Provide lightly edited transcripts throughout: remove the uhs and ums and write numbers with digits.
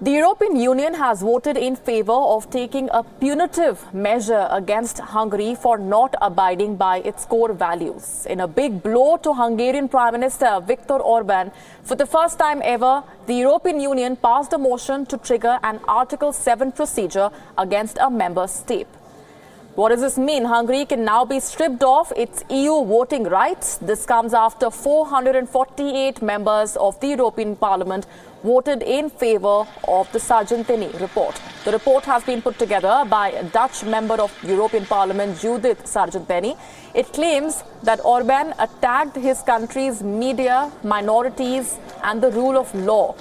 The European Union has voted in favor of taking a punitive measure against Hungary for not abiding by its core values. In a big blow to Hungarian Prime Minister Viktor Orban, for the first time ever, the European Union passed a motion to trigger an Article 7 procedure against a member state. What does this mean? Hungary can now be stripped of its EU voting rights. This comes after 448 members of the European Parliament voted in favor of the Sargentini report. The report has been put together by a Dutch member of European Parliament, Judith Sargentini. It claims that Orban attacked his country's media, minorities and the rule of law.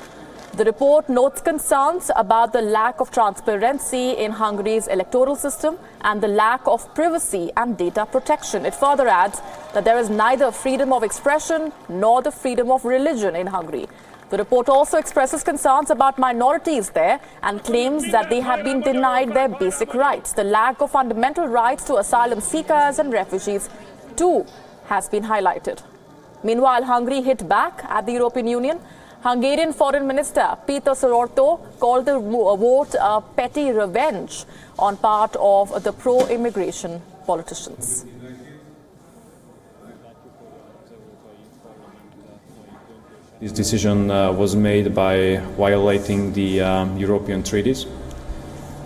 The report notes concerns about the lack of transparency in Hungary's electoral system and the lack of privacy and data protection. It further adds that there is neither freedom of expression nor the freedom of religion in Hungary. The report also expresses concerns about minorities there and claims that they have been denied their basic rights. The lack of fundamental rights to asylum seekers and refugees too has been highlighted. Meanwhile, Hungary hit back at the European Union. Hungarian Foreign Minister Peter Szijjártó called the vote a petty revenge on part of the pro-immigration politicians. This decision was made by violating the European treaties,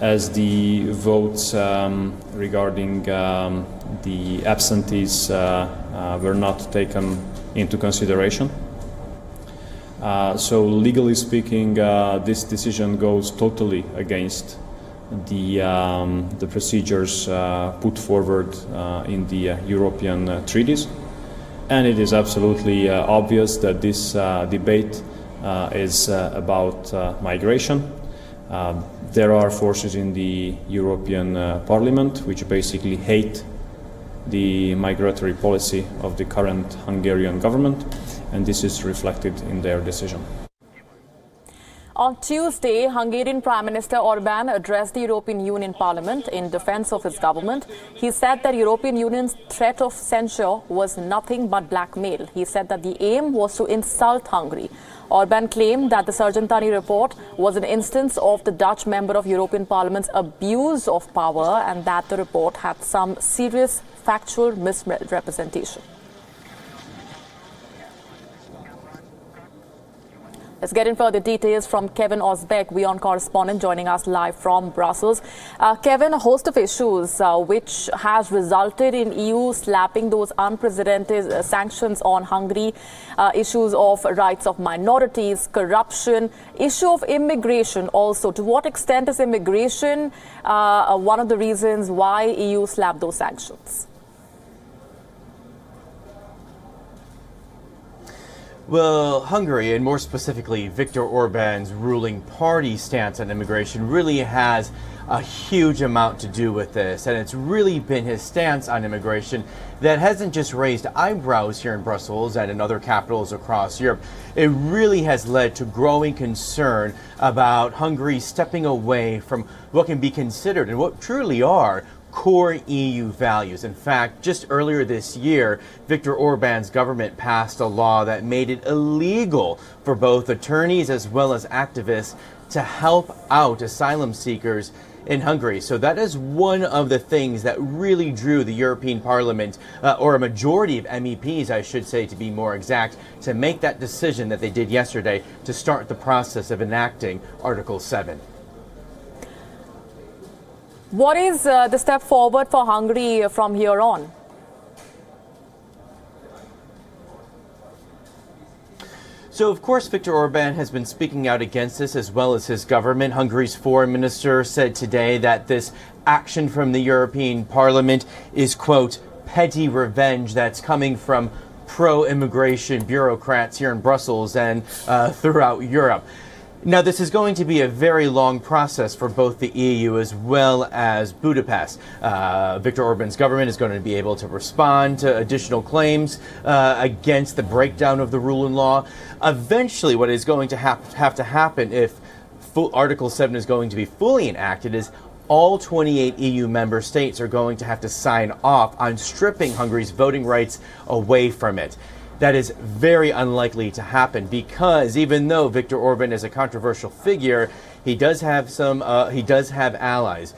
as the votes regarding the absentees were not taken into consideration. So legally speaking, this decision goes totally against the procedures put forward in the European treaties. And it is absolutely obvious that this debate is about migration. There are forces in the European Parliament which basically hate the migratory policy of the current Hungarian government, and this is reflected in their decision. On Tuesday, Hungarian Prime Minister Orban addressed the European Union Parliament in defense of his government. He said that European Union's threat of censure was nothing but blackmail. He said that the aim was to insult Hungary. Orban claimed that the Sargentini report was an instance of the Dutch member of European Parliament's abuse of power and that the report had some serious factual misrepresentation. Let's get in further details from Kevin Osbeck, WION correspondent, joining us live from Brussels. Kevin, a host of issues which has resulted in EU slapping those unprecedented sanctions on Hungary, issues of rights of minorities, corruption, issue of immigration also. To what extent is immigration one of the reasons why EU slapped those sanctions? Well, Hungary, and more specifically Viktor Orban's ruling party stance on immigration, really has a huge amount to do with this. And it's really been his stance on immigration that hasn't just raised eyebrows here in Brussels and in other capitals across Europe. It really has led to growing concern about Hungary stepping away from what can be considered and what truly are core EU values. In fact, just earlier this year, Viktor Orban's government passed a law that made it illegal for both attorneys as well as activists to help out asylum seekers in Hungary. So that is one of the things that really drew the European Parliament, or a majority of MEPs, I should say, to be more exact, to make that decision that they did yesterday to start the process of enacting Article 7. What is the step forward for Hungary from here on? So, of course, Viktor Orban has been speaking out against this, as well as his government. Hungary's foreign minister said today that this action from the European Parliament is, quote, petty revenge that's coming from pro-immigration bureaucrats here in Brussels and throughout Europe. Now, this is going to be a very long process for both the EU as well as Budapest. Viktor Orban's government is going to be able to respond to additional claims against the breakdown of the rule of law. Eventually, what is going to have to happen if Article 7 is going to be fully enacted is all 28 EU member states are going to have to sign off on stripping Hungary's voting rights away from it. that is very unlikely to happen, because even though Viktor Orban is a controversial figure, he does have allies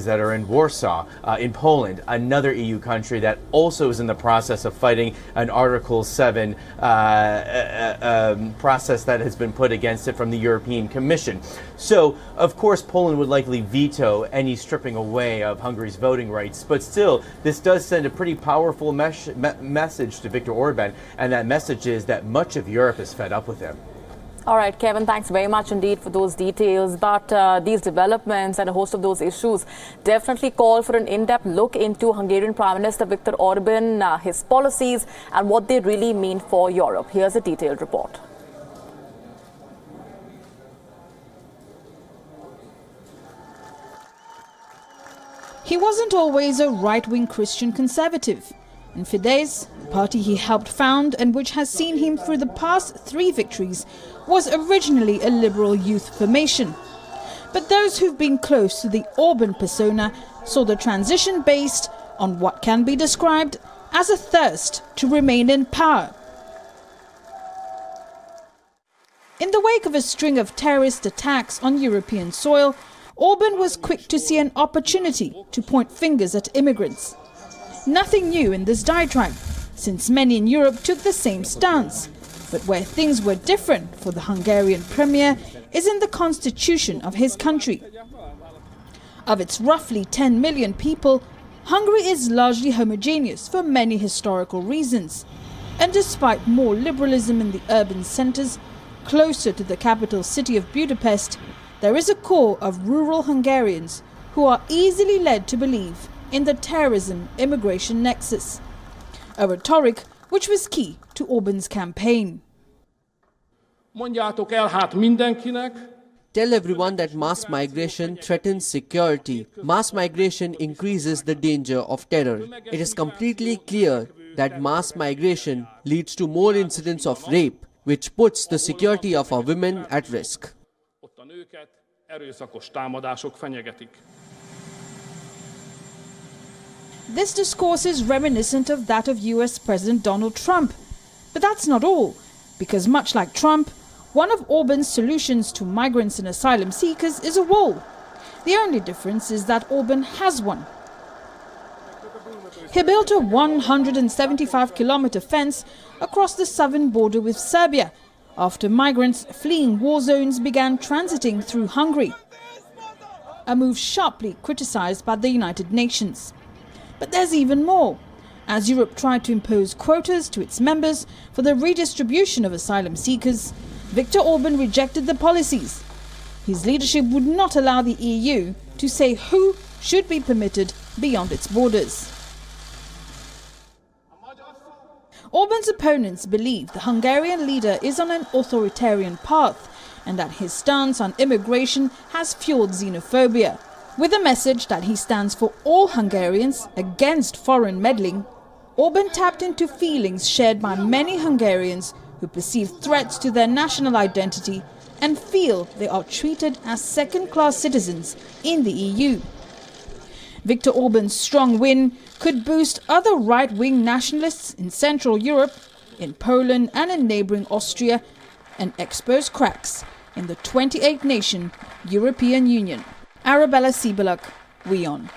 that are in Warsaw, in Poland, another EU country that also is in the process of fighting an Article 7 process that has been put against it from the European Commission. So, of course, Poland would likely veto any stripping away of Hungary's voting rights, but still, this does send a pretty powerful message to Viktor Orban, and that message is that much of Europe is fed up with him. All right, Kevin, thanks very much indeed for those details. But these developments and a host of those issues definitely call for an in-depth look into Hungarian Prime Minister Viktor Orban, his policies and what they really mean for Europe. Here's a detailed report. He wasn't always a right-wing Christian conservative. In Fidesz, the party he helped found and which has seen him through the past 3 victories, was originally a liberal youth formation. But those who've been close to the Orban persona saw the transition based on what can be described as a thirst to remain in power. In the wake of a string of terrorist attacks on European soil, Orban was quick to see an opportunity to point fingers at immigrants. Nothing new in this diatribe, since many in Europe took the same stance. But where things were different for the Hungarian premier is in the constitution of his country. Of its roughly 10 million people, Hungary is largely homogeneous for many historical reasons. And despite more liberalism in the urban centres, closer to the capital city of Budapest, there is a core of rural Hungarians who are easily led to believe in the terrorism-immigration nexus, a rhetoric which was key to Orban's campaign. Tell everyone that mass migration threatens security. Mass migration increases the danger of terror. It is completely clear that mass migration leads to more incidents of rape, which puts the security of our women at risk. This discourse is reminiscent of that of US President Donald Trump. But that's not all, because much like Trump, one of Orban's solutions to migrants and asylum seekers is a wall. The only difference is that Orban has one. He built a 175-kilometer fence across the southern border with Serbia, after migrants fleeing war zones began transiting through Hungary. A move sharply criticized by the United Nations. But there's even more. As Europe tried to impose quotas to its members for the redistribution of asylum seekers, Viktor Orban rejected the policies. His leadership would not allow the EU to say who should be permitted beyond its borders. Orban's opponents believe the Hungarian leader is on an authoritarian path and that his stance on immigration has fueled xenophobia. With a message that he stands for all Hungarians against foreign meddling, Orban tapped into feelings shared by many Hungarians who perceive threats to their national identity and feel they are treated as second-class citizens in the EU. Viktor Orban's strong win could boost other right-wing nationalists in Central Europe, in Poland and in neighbouring Austria, and expose cracks in the 28-nation European Union. Arabella Sibelak, WION.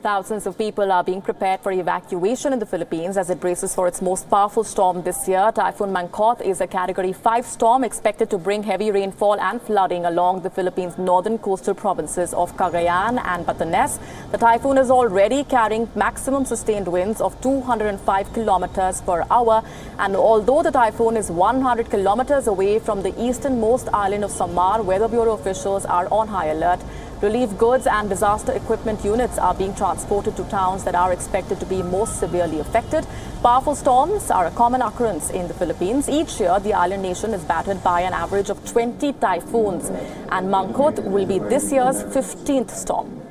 Thousands of people are being prepared for evacuation in the Philippines as it braces for its most powerful storm this year. Typhoon Mangkhut is a Category 5 storm expected to bring heavy rainfall and flooding along the Philippines' northern coastal provinces of Cagayan and Batanes. The typhoon is already carrying maximum sustained winds of 205 kilometers per hour. And although the typhoon is 100 kilometers away from the easternmost island of Samar, Weather Bureau officials are on high alert. Relief goods and disaster equipment units are being transported to towns that are expected to be most severely affected. Powerful storms are a common occurrence in the Philippines. Each year, the island nation is battered by an average of 20 typhoons, and Mangkhut will be this year's 15th storm.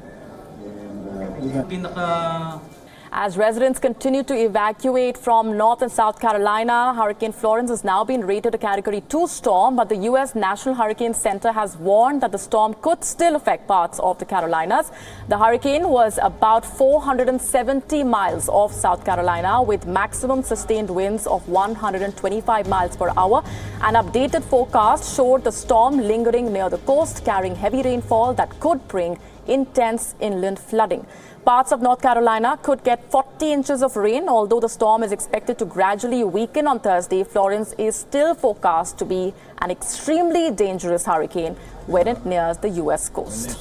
As residents continue to evacuate from North and South Carolina, Hurricane Florence has now been rated a Category 2 storm, but the U.S. National Hurricane Center has warned that the storm could still affect parts of the Carolinas. The hurricane was about 470 miles off South Carolina with maximum sustained winds of 125 miles per hour. An updated forecast showed the storm lingering near the coast, carrying heavy rainfall that could bring intense inland flooding. Parts of North Carolina could get 40 inches of rain. Although the storm is expected to gradually weaken on Thursday, Florence is still forecast to be an extremely dangerous hurricane when it nears the U.S. coast.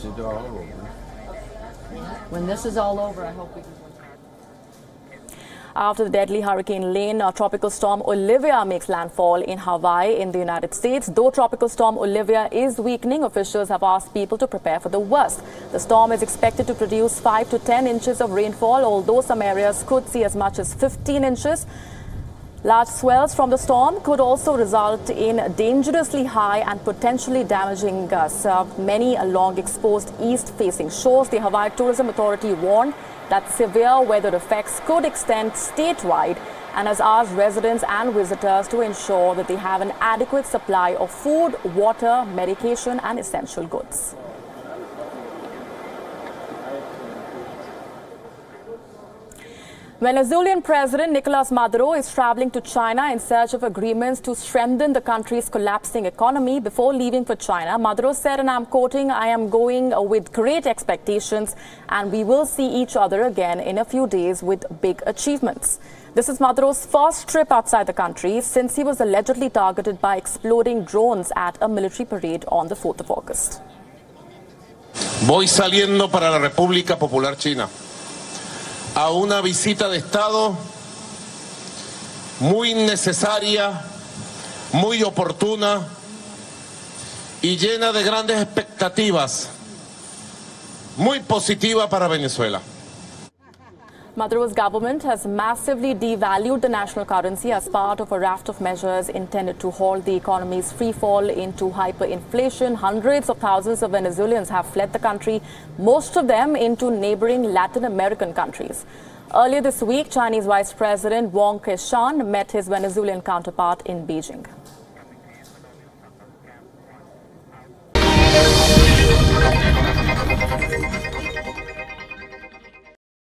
When this is all over, I hope we can. After the deadly Hurricane Lane, Tropical Storm Olivia makes landfall in Hawaii in the United States. Though Tropical Storm Olivia is weakening, officials have asked people to prepare for the worst. The storm is expected to produce 5 to 10 inches of rainfall, although some areas could see as much as 15 inches. Large swells from the storm could also result in dangerously high and potentially damaging gusts. Many along exposed east-facing shores. The Hawaii Tourism Authority warned that severe weather effects could extend statewide and has asked residents and visitors to ensure that they have an adequate supply of food, water, medication and essential goods. Venezuelan President Nicolas Maduro is traveling to China in search of agreements to strengthen the country's collapsing economy. Before leaving for China, Maduro said, and I'm quoting, "I am going with great expectations and we will see each other again in a few days with big achievements." This is Maduro's first trip outside the country since he was allegedly targeted by exploding drones at a military parade on the 4th of August. Voy saliendo para la República Popular China a una visita de Estado muy necesaria, muy oportuna y llena de grandes expectativas, muy positiva para Venezuela. Maduro's government has massively devalued the national currency as part of a raft of measures intended to halt the economy's free fall into hyperinflation. Hundreds of thousands of Venezuelans have fled the country, most of them into neighboring Latin American countries. Earlier this week, Chinese Vice President Wang Keshan met his Venezuelan counterpart in Beijing.